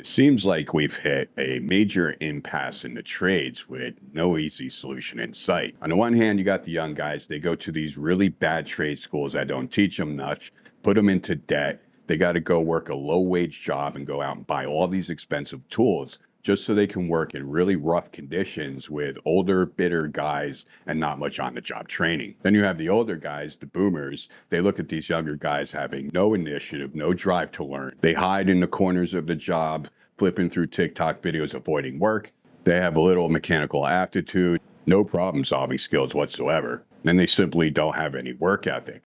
It seems like we've hit a major impasse in the trades with no easy solution in sight. On the one hand, you got the young guys, they go to these really bad trade schools that don't teach them much, put them into debt. They got to go work a low wage job and go out and buy all these expensive tools just so they can work in really rough conditions with older, bitter guys and not much on the job training. Then you have the older guys, the boomers. They look at these younger guys having no initiative, no drive to learn. They hide in the corners of the job, flipping through TikTok videos, avoiding work. They have a little mechanical aptitude, no problem solving skills whatsoever. And they simply don't have any work ethic.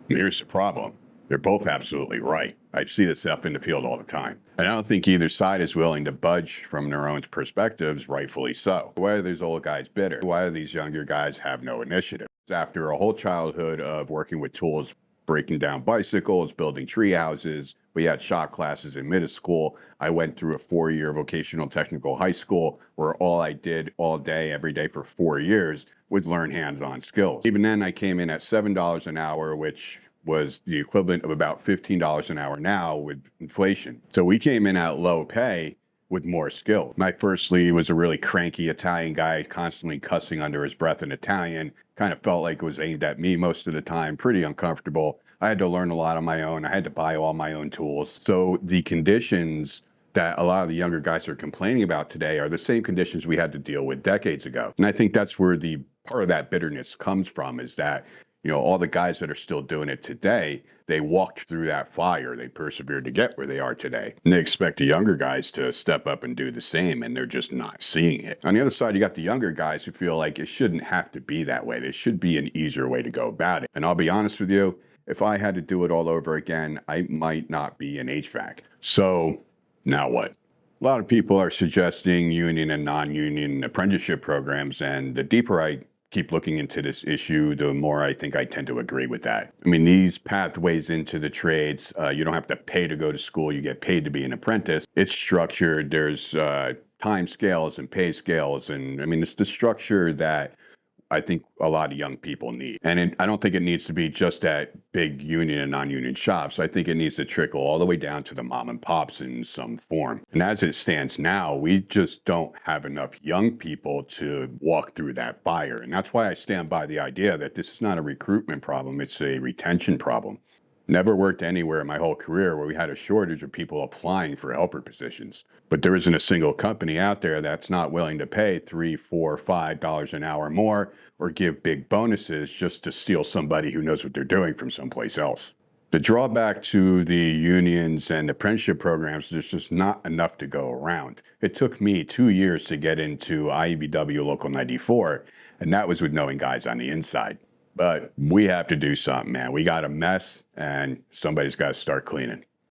Here's the problem. They're both absolutely right. I see this up in the field all the time. And I don't think either side is willing to budge from their own perspectives, rightfully so. Why are these old guys bitter? Why do these younger guys have no initiative? After a whole childhood of working with tools, breaking down bicycles, building tree houses, we had shop classes in middle school. I went through a 4-year vocational technical high school where all I did all day, every day for 4 years was learn hands-on skills. Even then, I came in at $7 an hour, which was the equivalent of about $15 an hour now with inflation. So we came in at low pay with more skill. My first lead was a really cranky Italian guy, constantly cussing under his breath in Italian. Kind of felt like it was aimed at me most of the time, pretty uncomfortable. I had to learn a lot on my own. I had to buy all my own tools. So the conditions that a lot of the younger guys are complaining about today are the same conditions we had to deal with decades ago. And I think that's where the part of that bitterness comes from, is that all the guys that are still doing it today, they walked through that fire. They persevered to get where they are today. And they expect the younger guys to step up and do the same, and they're just not seeing it. On the other side, you got the younger guys who feel like it shouldn't have to be that way. There should be an easier way to go about it. And I'll be honest with you, if I had to do it all over again, I might not be in HVAC. So now what? A lot of people are suggesting union and non-union apprenticeship programs, and the deeper I keep looking into this issue, the more I think I tend to agree with that. I mean, these pathways into the trades, you don't have to pay to go to school. You get paid to be an apprentice. It's structured. There's time scales and pay scales. And I mean, it's the structure that I think a lot of young people need. And I don't think it needs to be just at big union and non-union shops. I think it needs to trickle all the way down to the mom and pops in some form. And as it stands now, we just don't have enough young people to walk through that fire. And that's why I stand by the idea that this is not a recruitment problem, it's a retention problem. Never worked anywhere in my whole career where we had a shortage of people applying for helper positions. But there isn't a single company out there that's not willing to pay $3, $4, $5 an hour more or give big bonuses just to steal somebody who knows what they're doing from someplace else. The drawback to the unions and apprenticeship programs, there's just not enough to go around. It took me 2 years to get into IEBW Local 94, and that was with knowing guys on the inside. But we have to do something, man. We got a mess, and somebody's got to start cleaning.